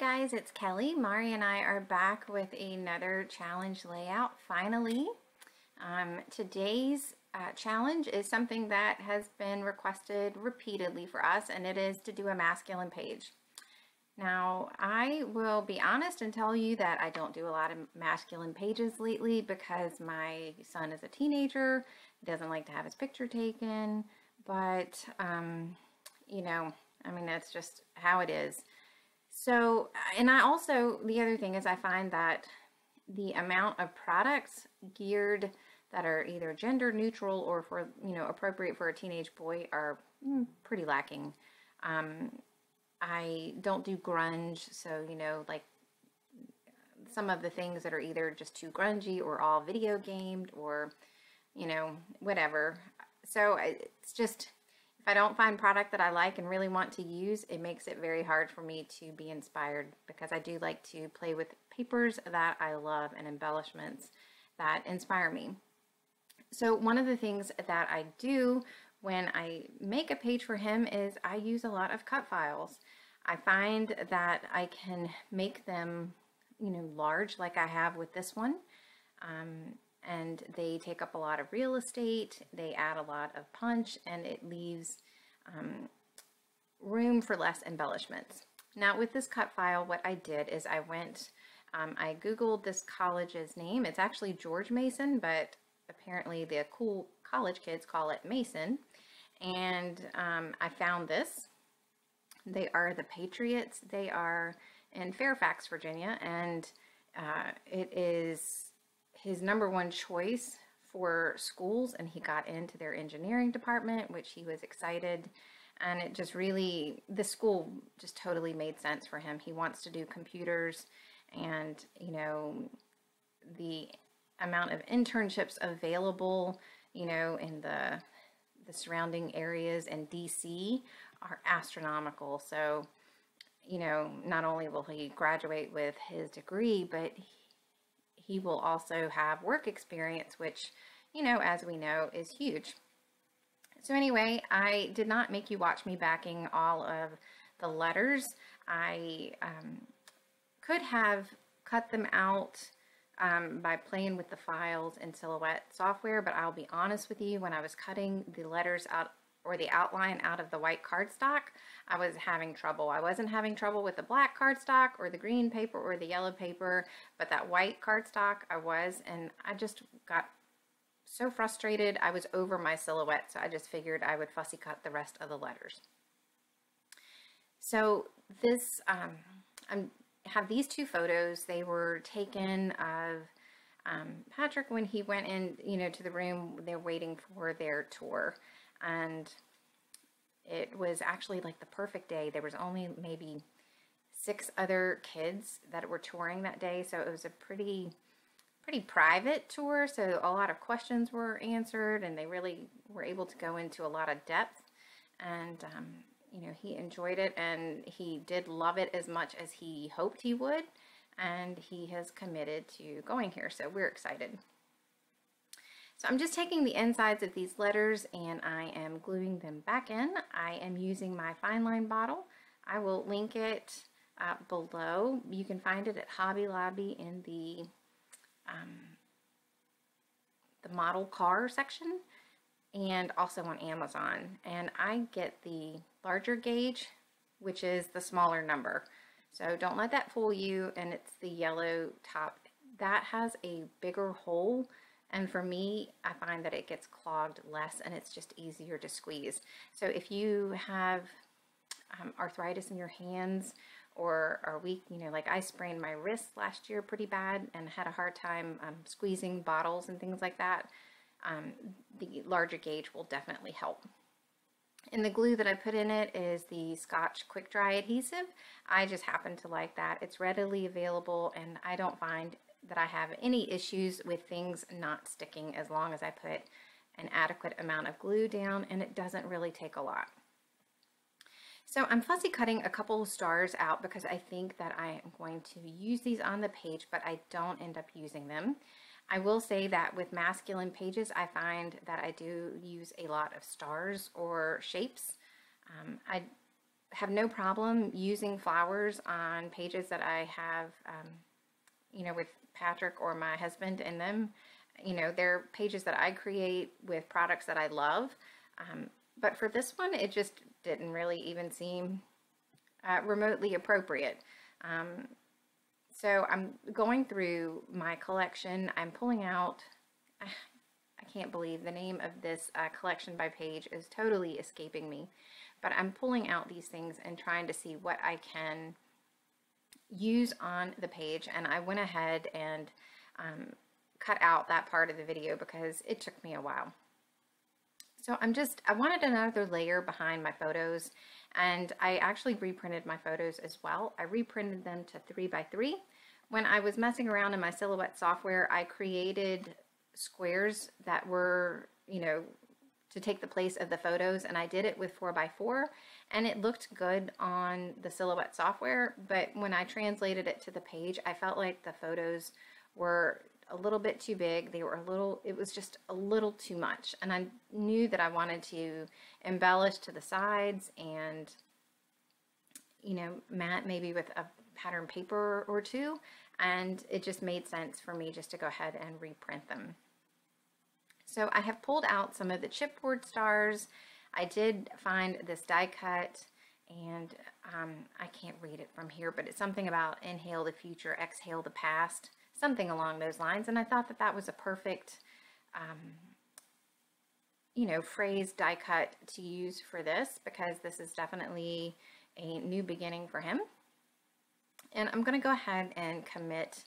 guys, it's Kelly. Mari and I are back with another challenge layout, finally. Today's challenge is something that has been requested repeatedly for us, and it is to do a masculine page. Now, I will be honest and tell you that I don't do a lot of masculine pages lately because my son is a teenager, he doesn't like to have his picture taken, but, you know, I mean, that's just how it is. So, and I also, the other thing is I find that the amount of products geared that are either gender neutral or for, appropriate for a teenage boy are pretty lacking. I don't do grunge, so, like some of the things that are either just too grungy or all video gamed or, whatever. So it's just, if I don't find product that I like and really want to use, it makes it very hard for me to be inspired because I do like to play with papers that I love and embellishments that inspire me. So one of the things that I do when I make a page for him is I use a lot of cut files. I find that I can make them, large like I have with this one. And they take up a lot of real estate, they add a lot of punch, and it leaves room for less embellishments. Now with this cut file, what I did is I went, I Googled this college's name. It's actually George Mason, but apparently the cool college kids call it Mason. And I found this. They are the Patriots. They are in Fairfax, Virginia, and it is his #1 choice for schools, and he got into their engineering department, which he was excited, and it just really, the school just totally made sense for him. He wants to do computers, and the amount of internships available, in the surrounding areas in DC are astronomical. So, not only will he graduate with his degree, but he will also have work experience, which, as we know, is huge. So anyway, I did not make you watch me backing all of the letters. I could have cut them out by playing with the files in Silhouette software, but I'll be honest with you, when I was cutting the letters out or the outline out of the white cardstock, I was having trouble. I wasn't having trouble with the black cardstock or the green paper or the yellow paper, but that white cardstock I was, and I just got so frustrated. I was over my Silhouette, so I just figured I would fussy cut the rest of the letters. So this, I have these two photos. They were taken of Patrick when he went in, to the room. They're waiting for their tour. And it was actually like the perfect day. There was only maybe 6 other kids that were touring that day, so it was a pretty private tour, so a lot of questions were answered, and they really were able to go into a lot of depth. And he enjoyed it, and he did love it as much as he hoped he would, and he has committed to going here, so we're excited. So I'm just taking the insides of these letters and I am gluing them back in. I am using my fine line bottle. I will link it below. You can find it at Hobby Lobby in the model car section, and also on Amazon. And I get the larger gauge, which is the smaller number. So don't let that fool you, and it's the yellow top. That has a bigger hole. And for me, I find that it gets clogged less and it's just easier to squeeze. So if you have arthritis in your hands or are weak, like I sprained my wrist last year pretty bad and had a hard time squeezing bottles and things like that, the larger gauge will definitely help. And the glue that I put in it is the Scotch Quick Dry adhesive. I just happen to like that. It's readily available, and I don't find that I have any issues with things not sticking as long as I put an adequate amount of glue down, and it doesn't really take a lot. So I'm fussy cutting a couple of stars out because I think that I am going to use these on the page, but I don't end up using them. I will say that with masculine pages, I find that I do use a lot of stars or shapes. I have no problem using flowers on pages that I have, you know, with Patrick or my husband in them. You know, they're pages that I create with products that I love. But for this one, it just didn't really even seem remotely appropriate. So I'm going through my collection. I'm pulling out, I can't believe the name of this collection by Paige is totally escaping me. But I'm pulling out these things and trying to see what I can use on the page. And I went ahead and cut out that part of the video because it took me a while. So I wanted another layer behind my photos, and I actually reprinted my photos as well. I reprinted them to 3x3. When I was messing around in my Silhouette software, I created squares that were, you know, to take the place of the photos, and I did it with 4x4, and it looked good on the Silhouette software, but when I translated it to the page, I felt like the photos were a little bit too big. They were it was just a little too much, and I knew that I wanted to embellish to the sides and, you know, matte maybe with a pattern paper or two, and it just made sense for me just to go ahead and reprint them. So I have pulled out some of the chipboard stars. I did find this die cut, and I can't read it from here, but it's something about inhale the future, exhale the past, something along those lines. And I thought that that was a perfect, you know, phrase die cut to use for this, because this is definitely a new beginning for him. And I'm going to go ahead and commit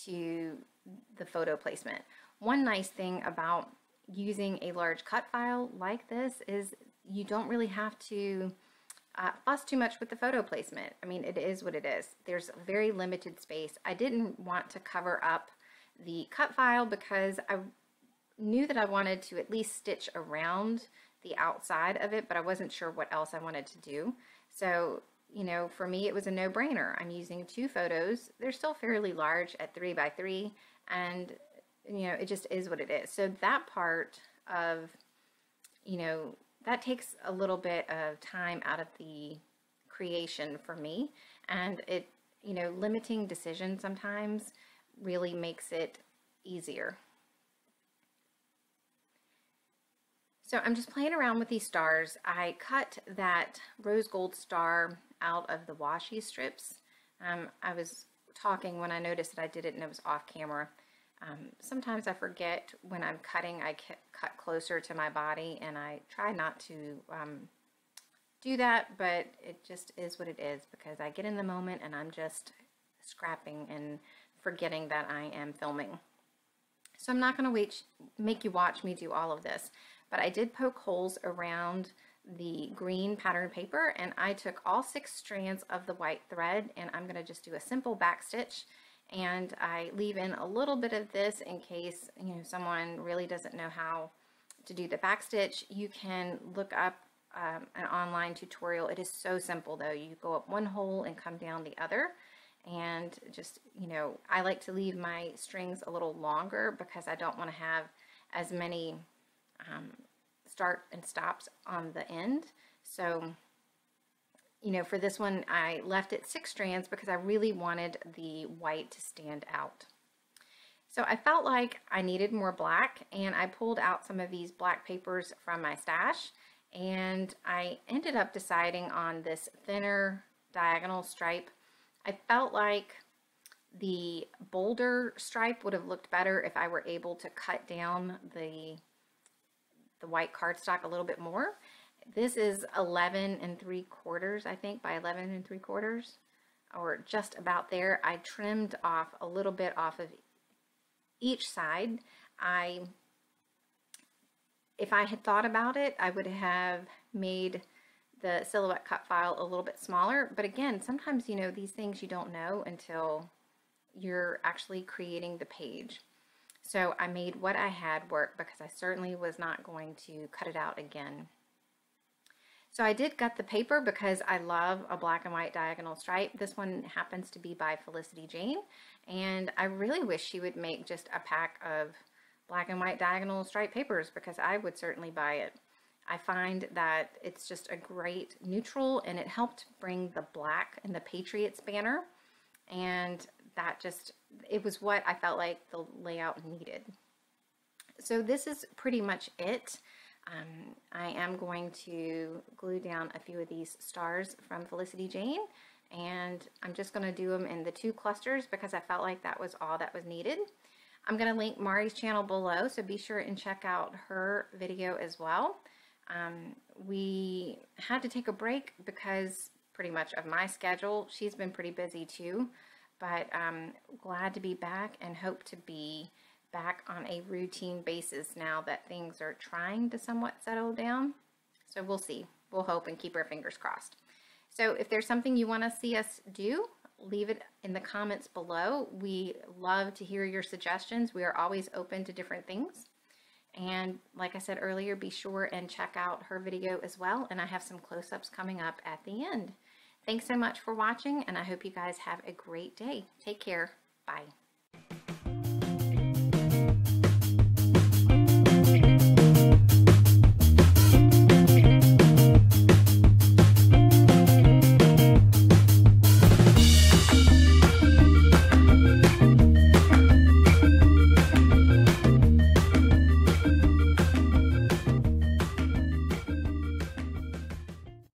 to the photo placement. One nice thing about using a large cut file like this is you don't really have to fuss too much with the photo placement. I mean, it is what it is. There's very limited space. I didn't want to cover up the cut file because I knew that I wanted to at least stitch around the outside of it, but I wasn't sure what else I wanted to do. So, you know, for me, it was a no-brainer. I'm using 2 photos. They're still fairly large at 3x3, and you know, it just is what it is. So that part of, you know, that takes a little bit of time out of the creation for me, and it, you know, limiting decision sometimes really makes it easier. So I'm just playing around with these stars. I cut that rose gold star out of the washi strips. I was talking when I noticed that I did it and it was off camera. Sometimes I forget when I'm cutting, I cut closer to my body, and I try not to do that, but it just is what it is because I get in the moment and I'm just scrapping and forgetting that I am filming. So I'm not going to make you watch me do all of this, but I did poke holes around the green pattern paper, and I took all 6 strands of the white thread, and I'm going to just do a simple back stitch. And I leave in a little bit of this in case, you know, someone really doesn't know how to do the back stitch. You can look up an online tutorial. It is so simple though. You go up one hole and come down the other, and just, you know, I like to leave my strings a little longer because I don't want to have as many start and stops on the end. So, you know, for this one, I left it 6 strands because I really wanted the white to stand out. So I felt like I needed more black, and I pulled out some of these black papers from my stash, and I ended up deciding on this thinner diagonal stripe. I felt like the bolder stripe would have looked better if I were able to cut down the white cardstock a little bit more. This is 11 3/4, I think, by 11 3/4, or just about there. I trimmed off a little bit off of each side. If I had thought about it, I would have made the Silhouette cut file a little bit smaller. But again, sometimes, you know, these things you don't know until you're actually creating the page. So I made what I had work because I certainly was not going to cut it out again. So I did gut the paper because I love a black and white diagonal stripe. This one happens to be by Felicity Jane, and I really wish she would make just a pack of black and white diagonal stripe papers because I would certainly buy it. I find that it's just a great neutral, and it helped bring the black and the Patriots banner, and that just, it was what I felt like the layout needed. So this is pretty much it. I am going to glue down a few of these stars from Felicity Jane, and I'm just going to do them in the 2 clusters because I felt like that was all that was needed. I'm going to link Mari's channel below, so be sure and check out her video as well. We had to take a break because pretty much of my schedule. She's been pretty busy too, but I'm glad to be back and hope to be back on a routine basis now that things are trying to somewhat settle down. So we'll see. We'll hope and keep our fingers crossed. So if there's something you want to see us do, leave it in the comments below. We love to hear your suggestions. We are always open to different things. And like I said earlier, be sure and check out her video as well. And I have some close-ups coming up at the end. Thanks so much for watching, and I hope you guys have a great day. Take care. Bye.